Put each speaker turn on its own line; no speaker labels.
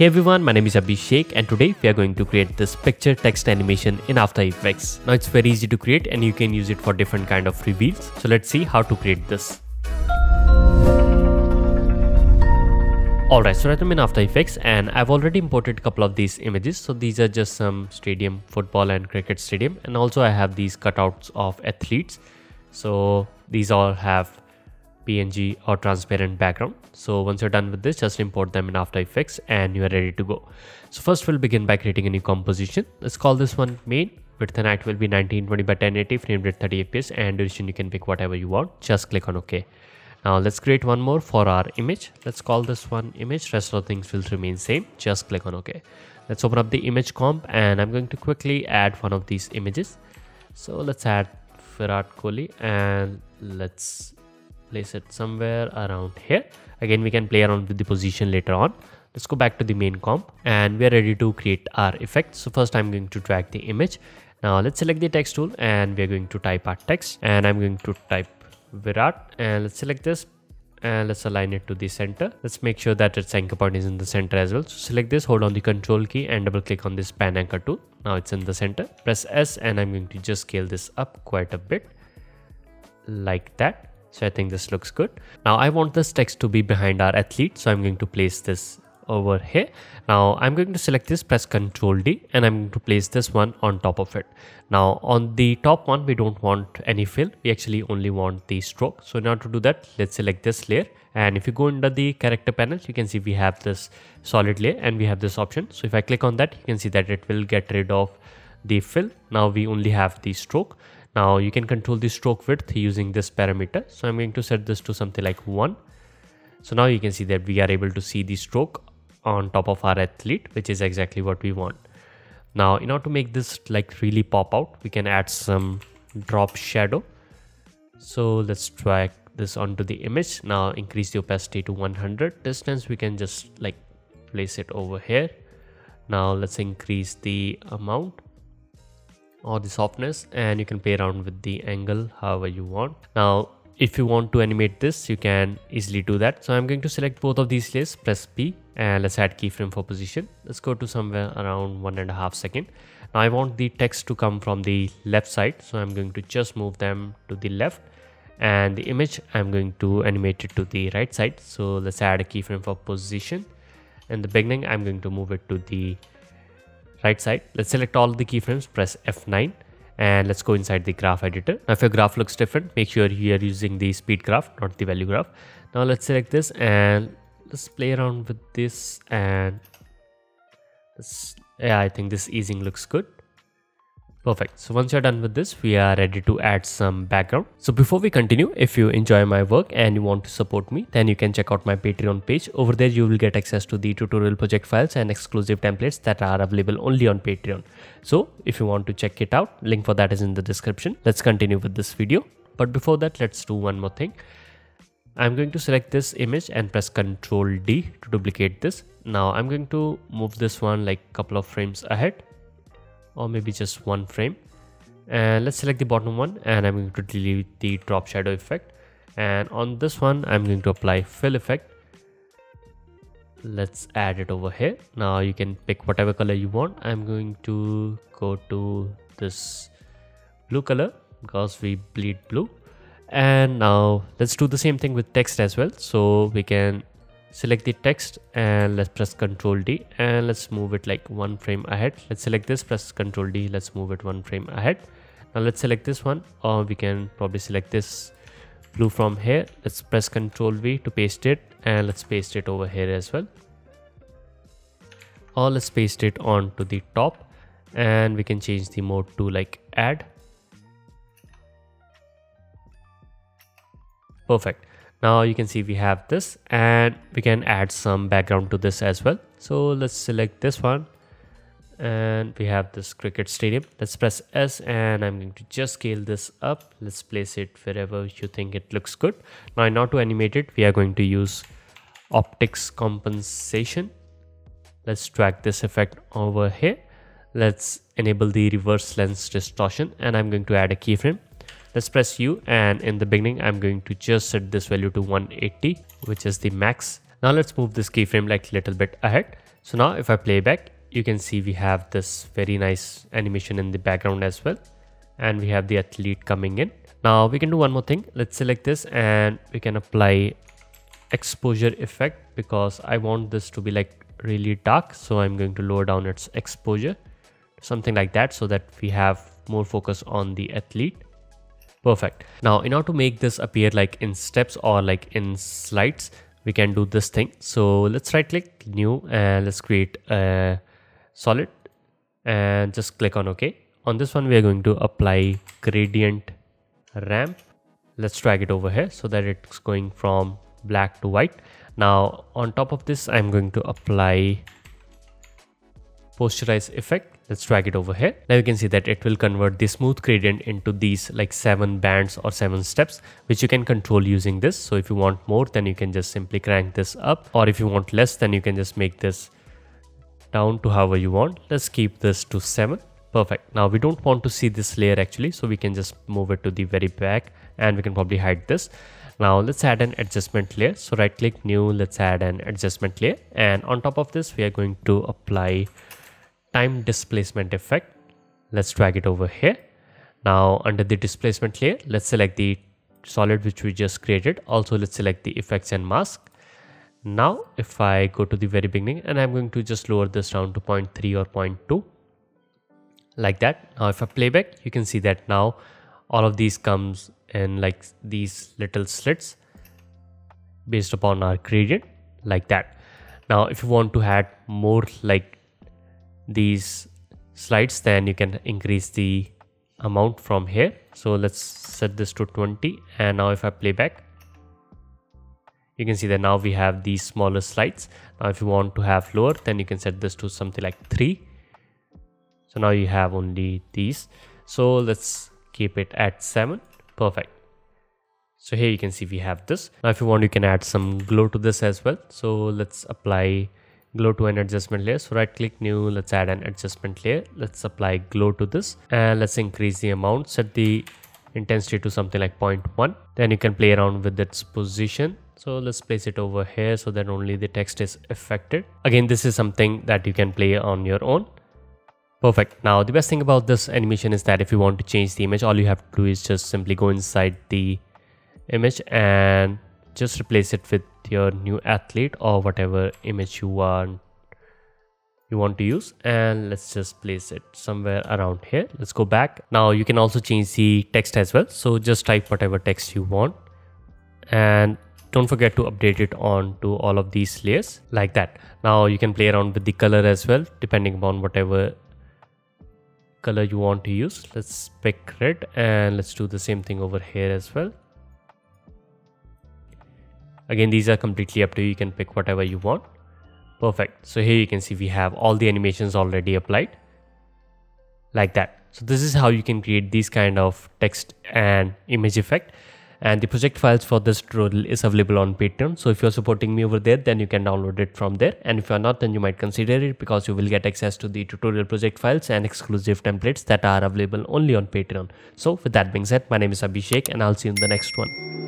Hey everyone, my name is Abhishek and today we are going to create this picture text animation in After Effects. Now it's very easy to create and you can use it for different kind of reveals. So let's see how to create this. Alright, so I'm in After Effects and I've already imported a couple of these images. So these are just some stadium, football and cricket stadium, and also I have these cutouts of athletes. So these all have PNG or transparent background. So once you're done with this, just import them in After Effects and you are ready to go. So first we'll begin by creating a new composition. Let's call this one main. Width and height will be 1920 by 1080, frame rate 30 fps, and duration you can pick whatever you want. Just click on OK. Now let's create one more for our image. Let's call this one image. Rest of the things will remain same. Just click on OK. Let's open up the image comp and I'm going to quickly add one of these images. So let's add Virat Kohli and let's place it somewhere around here. Again, we can play around with the position later on. Let's go back to the main comp and we are ready to create our effect. So first I'm going to drag the image. Now let's select the text tool and we are going to type our text, and I'm going to type Virat, and let's select this and let's align it to the center. Let's make sure that its anchor point is in the center as well. So select this, hold on the control key and double click on this pan anchor tool. Now it's in the center. Press S and I'm going to just scale this up quite a bit like that. So I think this looks good. Now I want this text to be behind our athlete. So I'm going to place this over here. Now I'm going to select this, press Ctrl D, and I'm going to place this one on top of it. Now on the top one, we don't want any fill. We actually only want the stroke. So in order to do that, let's select this layer. And if you go under the character panel, you can see we have this solid layer and we have this option. So if I click on that, you can see that it will get rid of the fill. Now we only have the stroke. Now you can control the stroke width using this parameter. So I'm going to set this to something like 1. So now you can see that we are able to see the stroke on top of our athlete, which is exactly what we want. Now in order to make this like really pop out, we can add some drop shadow. So let's drag this onto the image. Now increase the opacity to 100. Distance we can just like place it over here. Now let's increase the amount or the softness, and you can play around with the angle however you want. Now if you want to animate this, you can easily do that. So I'm going to select both of these layers, press P, and let's add keyframe for position. Let's go to somewhere around 1.5 seconds. Now I want the text to come from the left side, so I'm going to just move them to the left, and the image I'm going to animate it to the right side. So let's add a keyframe for position. In the beginning I'm going to move it to the right side. Let's select all the keyframes, press F9, and let's go inside the graph editor. Now if your graph looks different, make sure you are using the speed graph, not the value graph. Now let's select this and let's play around with this, and I think this easing looks good. Perfect. So once you're done with this, we are ready to add some background. So before we continue, if you enjoy my work and you want to support me, then you can check out my Patreon page. Over there, you will get access to the tutorial project files and exclusive templates that are available only on Patreon. So if you want to check it out, link for that is in the description. Let's continue with this video. But before that, let's do one more thing. I'm going to select this image and press Ctrl D to duplicate this. Now I'm going to move this one like a couple of frames ahead, or maybe just one frame, and let's select the bottom one and I'm going to delete the drop shadow effect, and on this one I'm going to apply fill effect. Let's add it over here. Now you can pick whatever color you want. I'm going to go to this blue color because we bleed blue, and now let's do the same thing with text as well. So we can select the text and let's press Ctrl D and let's move it like one frame ahead. Let's select this, press Ctrl D, let's move it one frame ahead. Now let's select this one, or we can probably select this blue from here. Let's press Ctrl V to paste it, and let's paste it over here as well. Or let's paste it onto the top, and we can change the mode to like add. Perfect. Now you can see we have this, and we can add some background to this as well. So let's select this one, and we have this cricket stadium. Let's press S, and I'm going to just scale this up. Let's place it wherever you think it looks good. Now in order to animate it, we are going to use optics compensation. Let's drag this effect over here. Let's enable the reverse lens distortion, and I'm going to add a keyframe. Let's press U, and in the beginning I'm going to just set this value to 180, which is the max. Now let's move this keyframe like a little bit ahead. So now if I play back, you can see we have this very nice animation in the background as well, and we have the athlete coming in. Now we can do one more thing. Let's select this and we can apply exposure effect, because I want this to be like really dark. So I'm going to lower down its exposure, something like that, so that we have more focus on the athlete. Perfect. Now in order to make this appear like in steps or like in slides, we can do this thing. So let's right click, new, and let's create a solid and just click on OK. On this one we are going to apply gradient ramp. Let's drag it over here so that it's going from black to white. Now on top of this I'm going to apply posterize effect. Let's drag it over here. Now you can see that it will convert the smooth gradient into these like 7 bands or 7 steps, which you can control using this. So if you want more, then you can just simply crank this up, or if you want less, then you can just make this down to however you want. Let's keep this to 7. Perfect. Now we don't want to see this layer actually, so we can just move it to the very back, and we can probably hide this. Now let's add an adjustment layer. So right click, new, let's add an adjustment layer, and on top of this we are going to apply time displacement effect. Let's drag it over here. Now under the displacement layer, let's select the solid which we just created. Also let's select the effects and mask. Now if I go to the very beginning, and I'm going to just lower this down to 0.3 or 0.2 like that. Now if I play back, you can see that now all of these comes in like these little slits based upon our gradient like that. Now if you want to add more like these slides, then you can increase the amount from here. So let's set this to 20, and now if I play back, you can see that now we have these smaller slides. Now if you want to have lower, then you can set this to something like 3. So now you have only these. So let's keep it at 7. Perfect. So here you can see we have this. Now if you want, you can add some glow to this as well. So let's apply glow to an adjustment layer. So right click, new, let's add an adjustment layer. Let's apply glow to this, and let's increase the amount, set the intensity to something like 0.1. Then you can play around with its position. So let's place it over here so that only the text is affected. Again, this is something that you can play on your own. Perfect. Now the best thing about this animation is that if you want to change the image, all you have to do is just simply go inside the image and just replace it with your new athlete or whatever image you want to use, and let's just place it somewhere around here. Let's go back. Now you can also change the text as well, so just type whatever text you want, and don't forget to update it onto all of these layers like that. Now you can play around with the color as well, depending upon whatever color you want to use. Let's pick red, and let's do the same thing over here as well. Again, these are completely up to you. You can pick whatever you want. Perfect. So here you can see we have all the animations already applied like that. So this is how you can create these kind of text and image effect. And the project files for this tutorial is available on Patreon. So if you're supporting me over there, then you can download it from there. And if you're not, then you might consider it, because you will get access to the tutorial project files and exclusive templates that are available only on Patreon. So with that being said, my name is Abhishek, and I'll see you in the next one.